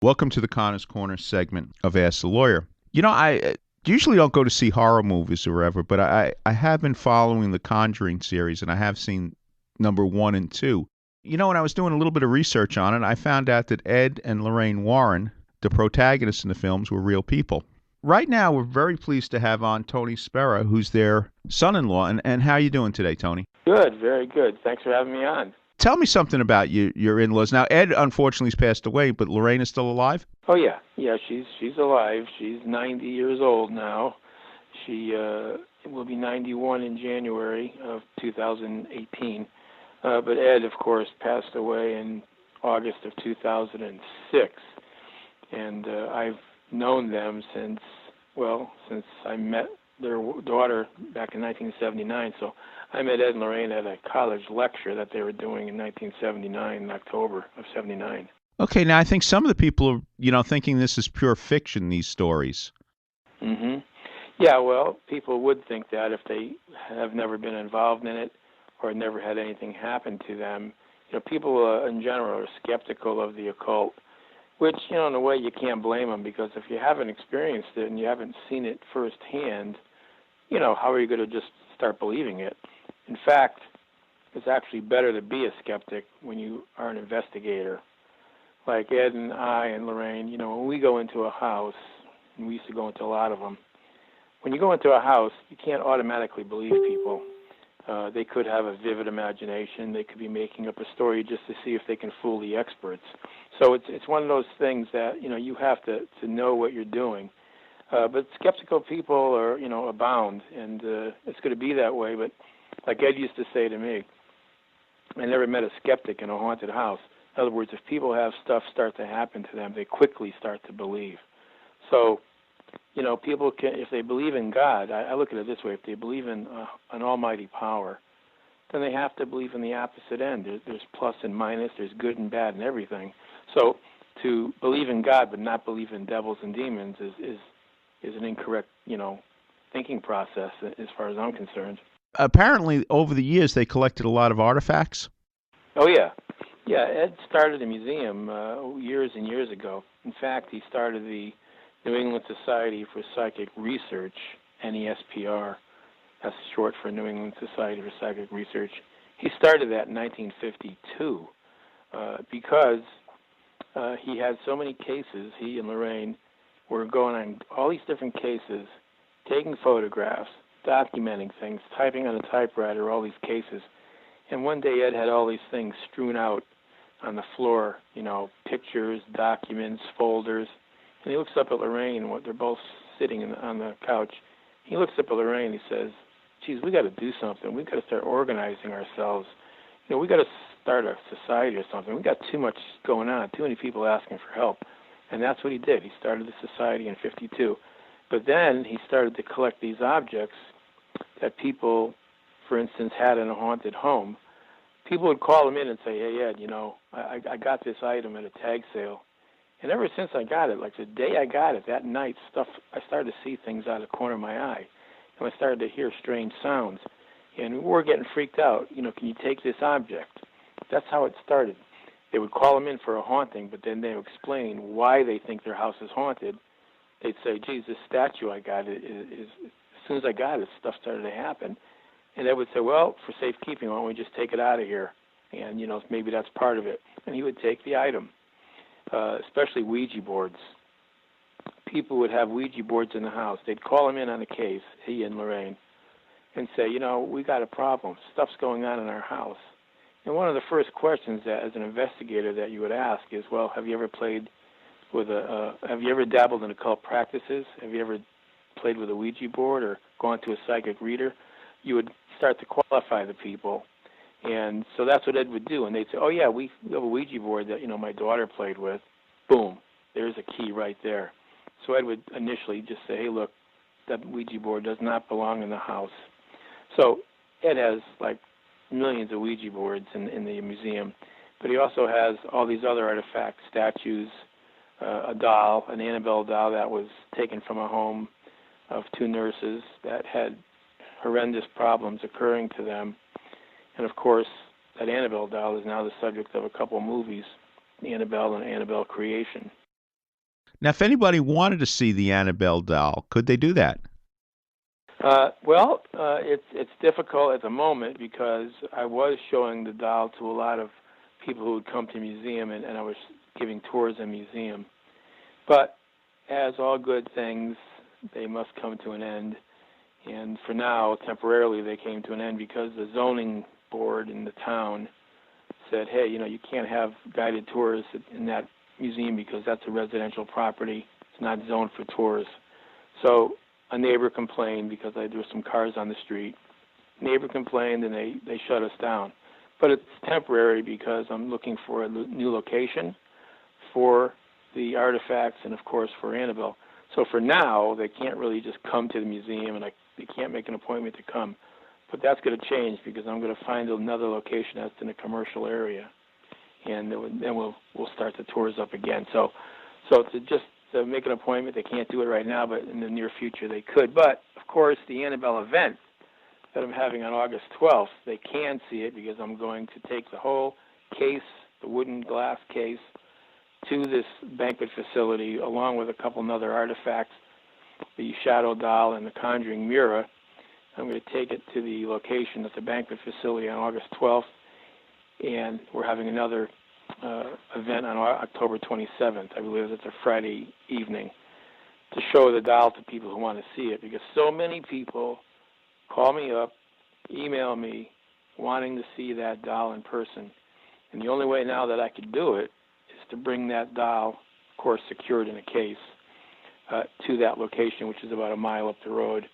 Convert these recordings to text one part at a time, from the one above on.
Welcome to the Connor's Corner segment of Ask the Lawyer. I usually don't go to see horror movies or whatever, but I have been following the Conjuring series, and I have seen number one and two. When I was doing a little bit of research on it, I found out that Ed and Lorraine Warren, the protagonists in the films, were real people. Right now, we're very pleased to have on Tony Spera, who's their son-in-law. And how are you doing today, Tony? Good, very good. Thanks for having me on. Tell me something about your in-laws. Now, Ed unfortunately has passed away, but Lorraine is still alive? Oh yeah, she's alive. She's 90 years old now. She will be 91 in January of 2018. But Ed, of course, passed away in August of 2006, and I've known them since I met their daughter back in 1979. So I met Ed and Lorraine at a college lecture that they were doing in 1979, in October of 79. Okay, now I think some of the people are, thinking this is pure fiction, these stories. Mm-hmm. Yeah, well, people would think that if they have never been involved in it or never had anything happen to them. People in general are skeptical of the occult, which, in a way you can't blame them, because if you haven't experienced it and you haven't seen it firsthand, how are you going to just start believing it? In fact, it's actually better to be a skeptic when you are an investigator. Like Ed and I and Lorraine, when we go into a house, and we used to go into a lot of them, when you go into a house, you can't automatically believe people. They could have a vivid imagination. They could be making up a story just to see if they can fool the experts. So it's one of those things that, you have to know what you're doing. But skeptical people are, abound, and it's going to be that way. But like Ed used to say to me, I never met a skeptic in a haunted house. In other words, if people have stuff start to happen to them, they quickly start to believe. So, people can, if they believe in God, I look at it this way: if they believe in an almighty power, then they have to believe in the opposite end. There's plus and minus, there's good and bad and everything. So to believe in God but not believe in devils and demons is an incorrect, thinking process as far as I'm concerned. Apparently, over the years, they collected a lot of artifacts. Oh, yeah. Yeah, Ed started a museum years and years ago. In fact, he started the New England Society for Psychic Research, NESPR. That's short for New England Society for Psychic Research. He started that in 1952 because he had so many cases. He and Lorraine were going on all these different cases, taking photographs, documenting things, typing on a typewriter, all these cases. And one day Ed had all these things strewn out on the floor, pictures, documents, folders. And he looks up at Lorraine, they're both sitting on the couch. He looks up at Lorraine and he says, geez, we got to do something. We got to start organizing ourselves. We got to start a society or something. We got too much going on, too many people asking for help. And that's what he did. He started the society in 52. But then he started to collect these objects that people, for instance, had in a haunted home. People would call him in and say, hey, Ed, I got this item at a tag sale. And ever since I got it, like the day I got it, that night, I started to see things out of the corner of my eye. And I started to hear strange sounds. And we're getting freaked out. Can you take this object? That's how it started. They would call him in for a haunting, but then they would explain why they think their house is haunted. They'd say, geez, this statue I got, as soon as I got it, stuff started to happen. And they would say, well, for safekeeping, why don't we just take it out of here? And, maybe that's part of it. And he would take the item, especially Ouija boards. People would have Ouija boards in the house. They'd call him in on a case, he and Lorraine, and say, we got a problem. Stuff's going on in our house. And one of the first questions that, as an investigator, that you would ask is, well, have you ever dabbled in occult practices? Have you ever played with a Ouija board or gone to a psychic reader? You would start to qualify the people. And so that's what Ed would do. And they'd say, oh, yeah, we have a Ouija board that, my daughter played with. Boom, there's a key right there. So Ed would initially just say, hey, look, that Ouija board does not belong in the house. So Ed has, millions of Ouija boards in the museum. But he also has all these other artifacts, statues, a doll, an Annabelle doll that was taken from a home of two nurses that had horrendous problems occurring to them. And, of course, that Annabelle doll is now the subject of a couple movies, Annabelle and Annabelle Creation. Now, if anybody wanted to see the Annabelle doll, could they do that? It's difficult at the moment because I was showing the doll to a lot of people who would come to the museum, and I was giving tours in the museum. But as all good things, they must come to an end. And for now, temporarily, they came to an end because the zoning board in the town said, hey, you can't have guided tours in that museum because that's a residential property. It's not zoned for tours. So a neighbor complained because there were some cars on the street. Neighbor complained, and they shut us down. But it's temporary because I'm looking for a new location for the artifacts and, of course, for Annabelle. So for now, they can't really just come to the museum, and they can't make an appointment to come. But that's going to change because I'm going to find another location that's in a commercial area, and then we'll start the tours up again. So to make an appointment, they can't do it right now, but in the near future they could. But, of course, the Annabelle event that I'm having on August 12th, they can see it because I'm going to take the whole case, the wooden glass case, to this banquet facility along with a couple of other artifacts, the shadow doll and the Conjuring mirror. I'm going to take it to the location at the banquet facility on August 12th, and we're having another event on October 27th. I believe it's a Friday evening, to show the doll to people who want to see it, because so many people call me up, email me, wanting to see that doll in person. And the only way now that I could do it is to bring that doll, of course secured in a case, to that location, which is about a mile up the road,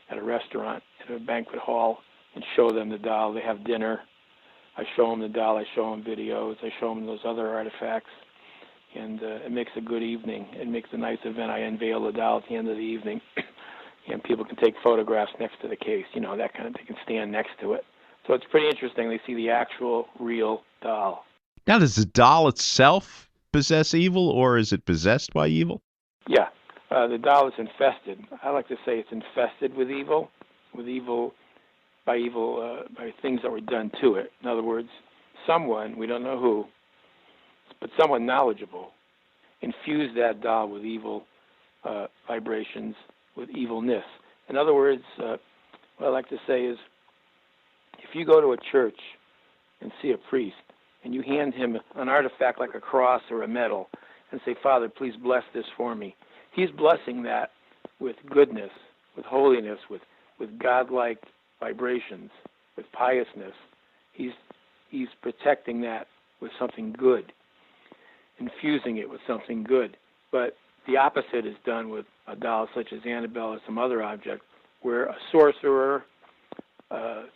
at a restaurant, at a banquet hall, and show them the doll. They have dinner. I show them the doll. I show them videos. I show them those other artifacts. And it makes a good evening. It makes a nice event. I unveil the doll at the end of the evening. And people can take photographs next to the case, that kind of, they can stand next to it. So it's pretty interesting. They see the actual, real doll. Now, does the doll itself possess evil, or is it possessed by evil? Yeah. The doll is infested. I like to say it's infested with evil by things that were done to it. In other words, someone, we don't know who, but someone knowledgeable, infused that doll with evil vibrations, with evilness. In other words, what I like to say is, if you go to a church and see a priest, and you hand him an artifact like a cross or a medal, and say, Father, please bless this for me, he's blessing that with goodness, with holiness, with godlike vibrations, with piousness. He's protecting that with something good, infusing it with something good. But the opposite is done with a doll such as Annabelle or some other object, where a sorcerer,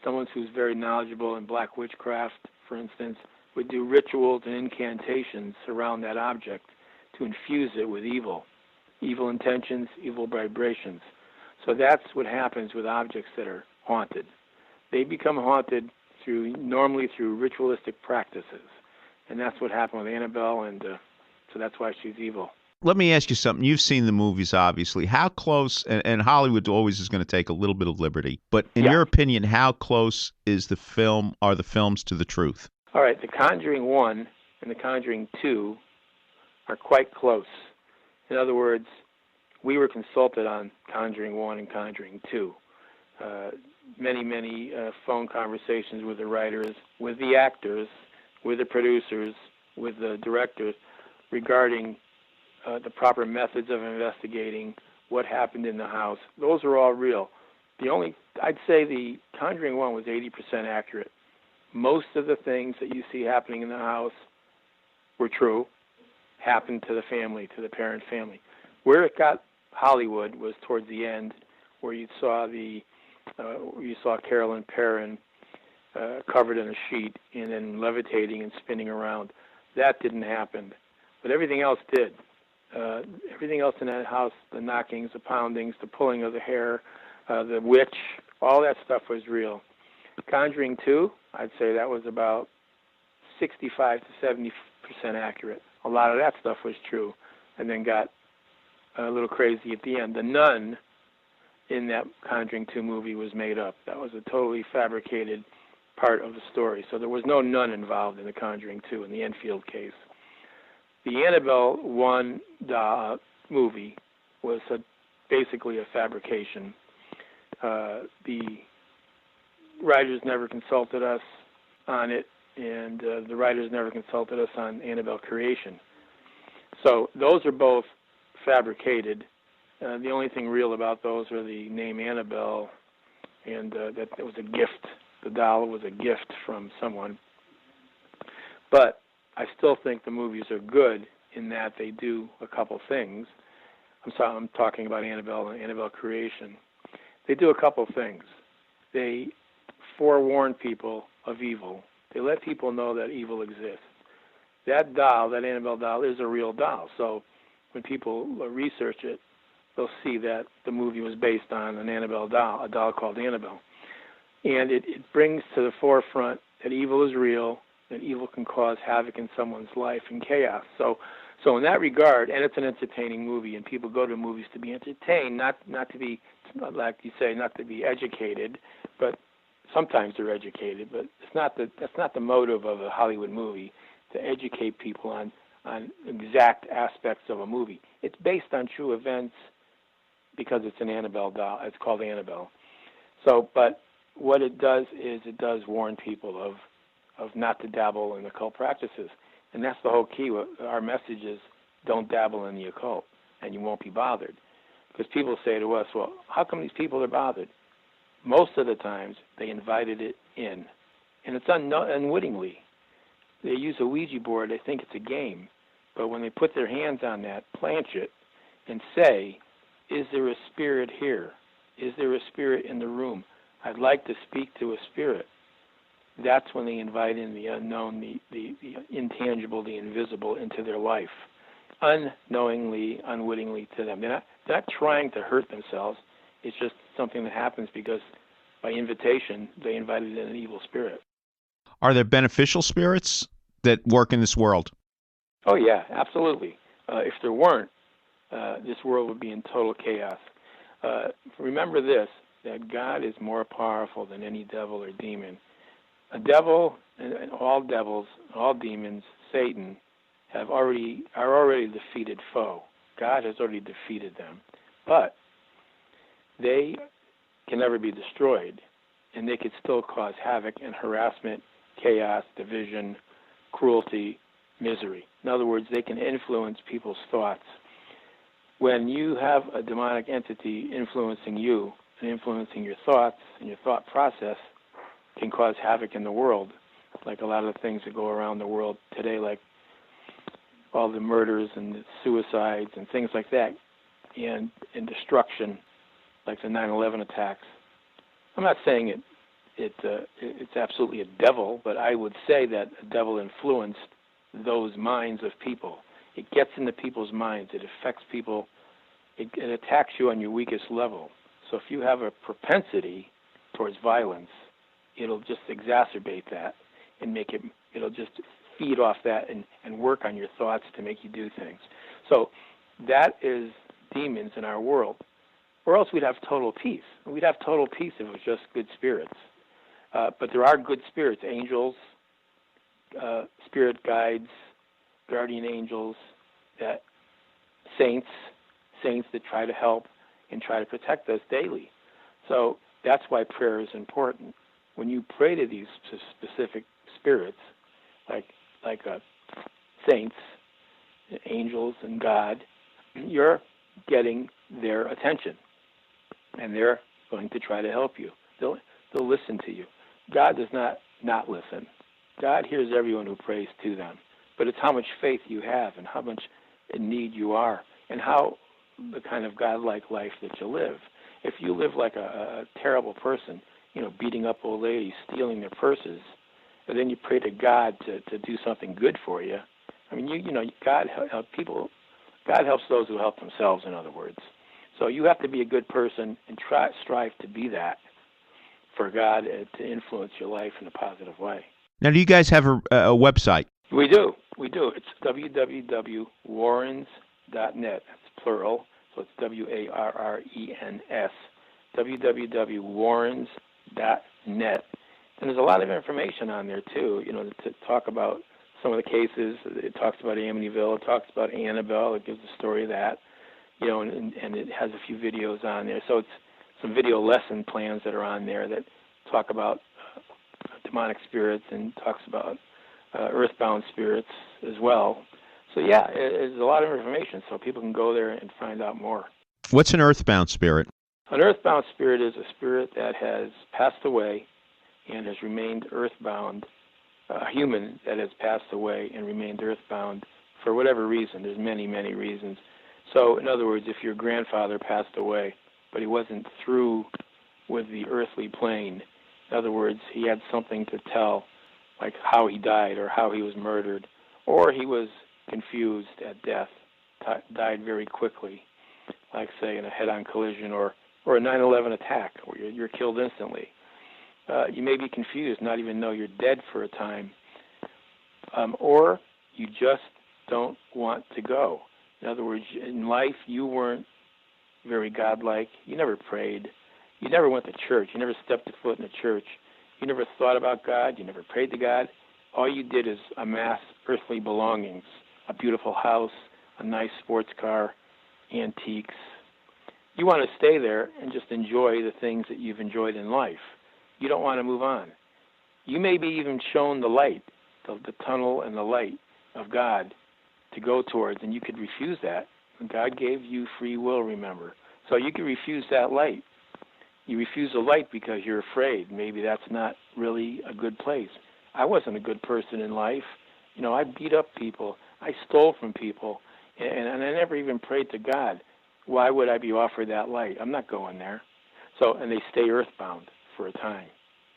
someone who's very knowledgeable in black witchcraft, for instance, would do rituals and incantations around that object to infuse it with evil intentions, evil vibrations. So that's what happens with objects that are haunted. They become haunted normally through ritualistic practices. And that's what happened with Annabelle, and so that's why she's evil. Let me ask you something. You've seen the movies, obviously. How close, and Hollywood always is going to take a little bit of liberty, but in your opinion, how close are the films to the truth? All right, The Conjuring 1 and The Conjuring 2 are quite close. In other words, we were consulted on Conjuring 1 and Conjuring 2. Many phone conversations with the writers, with the actors, with the producers, with the directors regarding the proper methods of investigating what happened in the house. Those are all real. I'd say the Conjuring 1 was 80% accurate. Most of the things that you see happening in the house were true, happened to the family, to the parent family. Where it got Hollywood was towards the end, where you saw Carolyn Perrin covered in a sheet and then levitating and spinning around. That didn't happen, but everything else did. Everything else in that house, the knockings, the poundings, the pulling of the hair, the witch, all that stuff was real. Conjuring 2, I'd say that was about 65 to 70% accurate. A lot of that stuff was true, and then got a little crazy at the end. The nun in that Conjuring 2 movie was made up. That was a totally fabricated part of the story. So there was no nun involved in the Conjuring 2 in the Enfield case. The Annabelle 1 movie was basically a fabrication. The writers never consulted us on it, and the writers never consulted us on Annabelle creation. So those are both fabricated. The only thing real about those are the name Annabelle, and that it was a gift. The doll was a gift from someone. But I still think the movies are good in that they do a couple things. I'm talking about Annabelle and Annabelle creation. They do a couple things. They forewarn people of evil. They let people know that evil exists. That doll, that Annabelle doll, is a real doll. So when people research it, they'll see that the movie was based on an Annabelle doll, a doll called Annabelle. And it brings to the forefront that evil is real, that evil can cause havoc in someone's life and chaos. So in that regard, and it's an entertaining movie, and people go to movies to be entertained, not to be, like you say, not to be educated, but sometimes they're educated, but that's not the motive of a Hollywood movie, to educate people on exact aspects of a movie. It's based on true events because it's an Annabelle doll. It's called Annabelle. So, but what it does is it does warn people of not to dabble in occult practices. And that's the whole key. Our message is don't dabble in the occult, and you won't be bothered. Because people say to us, well, how come these people are bothered? Most of the times, they invited it in. And it's unwittingly. They use a Ouija board. They think it's a game. But when they put their hands on that planchet and say, is there a spirit here? Is there a spirit in the room? I'd like to speak to a spirit. That's when they invite in the unknown, the intangible, the invisible into their life, unknowingly, unwittingly to them. They're not trying to hurt themselves. It's just something that happens because by invitation, they invited in an evil spirit. Are there beneficial spirits that work in this world? Oh, yeah, absolutely. If there weren't, this world would be in total chaos. Remember this, that God is more powerful than any devil or demon. A devil and all devils, all demons, Satan, are already a defeated foe. God has already defeated them. But they can never be destroyed, and they could still cause havoc and harassment, chaos, division, cruelty, misery. In other words, they can influence people's thoughts. When you have a demonic entity influencing you and influencing your thoughts and your thought process, can cause havoc in the world, like a lot of the things that go around the world today, like all the murders and the suicides and things like that, and destruction, like the 9/11 attacks. I'm not saying it's absolutely a devil, but I would say that a devil influenced those minds of people. It gets into people's minds. It affects people. It attacks you on your weakest level. So if you have a propensity towards violence, it'll just exacerbate that and it'll just feed off that and work on your thoughts to make you do things. So that is demons in our world. Or else we'd have total peace. We'd have total peace if it was just good spirits. But there are good spirits, angels, spirit guides, guardian angels, that saints that try to help and try to protect us daily. So that's why prayer is important. When you pray to these specific spirits, like saints, angels, and God, you're getting their attention, and they're going to try to help you. They'll listen to you. God does not listen. God hears everyone who prays to them, but it's how much faith you have and how much in need you are and how the kind of godlike life that you live. If you live like a terrible person, beating up old ladies, stealing their purses, and then you pray to God to do something good for you. I mean, God helps those who help themselves, in other words. So you have to be a good person and strive to be that for God to influence your life in a positive way. Now, do you guys have a website? We do. It's www.warrens.net. That's plural, so it's WARRENS. www.warrens.net. And there's a lot of information on there, too, to talk about some of the cases. It talks about Amityville. It talks about Annabelle. It gives the story of that, and it has a few videos on there. So it's some video lesson plans that are on there that talk about demonic spirits and talks about earthbound spirits as well. So yeah, it's a lot of information, so people can go there and find out more. What's an earthbound spirit? An earthbound spirit is a spirit that has passed away and has remained earthbound, a human that has passed away and remained earthbound for whatever reason. There's many, many reasons. So in other words, if your grandfather passed away, but he wasn't through with the earthly plane, in other words, he had something to tell, like how he died or how he was murdered, or he was confused at death, died very quickly, like, say, in a head-on collision or a 9/11 attack where you're killed instantly. You may be confused, not even know you're dead for a time, or you just don't want to go. In other words, in life, you weren't very godlike. You never prayed. You never went to church. You never stepped a foot in a church. You never thought about God. You never prayed to God. All you did is amass earthly belongings, a beautiful house, a nice sports car, antiques. You want to stay there and just enjoy the things that you've enjoyed in life. You don't want to move on. You may be even shown the light, the tunnel and the light of God to go towards, and you could refuse that. And God gave you free will, remember. So you could refuse that light. You refuse the light because you're afraid. Maybe that's not really a good place. I wasn't a good person in life. I beat up people. I stole from people. And I never even prayed to God. Why would I be offered that light? I'm not going there. And they stay earthbound for a time.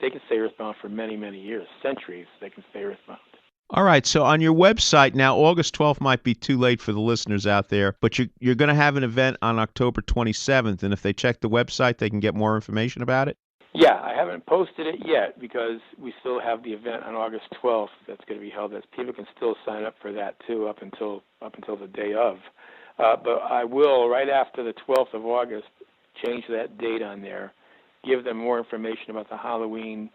They can stay earthbound for many, many years, centuries. They can stay earthbound. All right, so on your website now, August 12th might be too late for the listeners out there, but you're going to have an event on October 27th, and if they check the website, they can get more information about it? Yeah, I haven't posted it yet because we still have the event on August 12th that's going to be held. People can still sign up for that too up until the day of. But I will, right after the 12th of August, change that date on there, give them more information about the Halloween,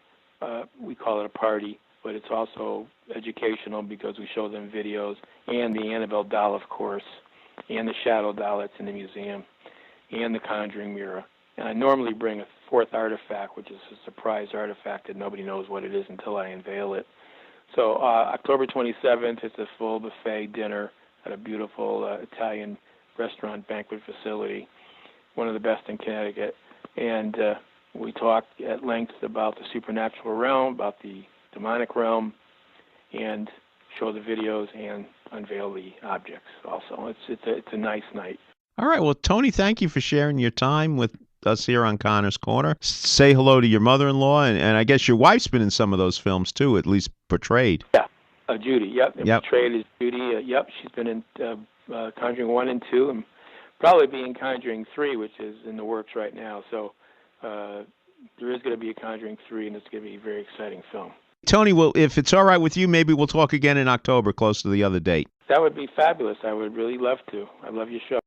we call it a party, but it's also educational because we show them videos, and the Annabelle doll, of course, and the shadow doll that's in the museum, and the Conjuring mirror. And I normally bring a fourth artifact, which is a surprise artifact that nobody knows what it is until I unveil it. So October 27th, it's a full buffet dinner at a beautiful Italian restaurant banquet facility, one of the best in Connecticut. And we talk at length about the supernatural realm, about the demonic realm, and show the videos and unveil the objects also. It's a nice night. All right. Well, Tony, thank you for sharing your time with us here on Connor's Corner. Say hello to your mother-in-law, and I guess your wife's been in some of those films too, at least portrayed. Yeah, Judy. Yep. Portrayed as Judy. Yep, she's been in Conjuring 1 and 2, and probably be in Conjuring 3, which is in the works right now. So there is going to be a Conjuring 3, and it's going to be a very exciting film. Tony, well, if it's all right with you, maybe we'll talk again in October, close to the other date. That would be fabulous. I would really love to. I love your show.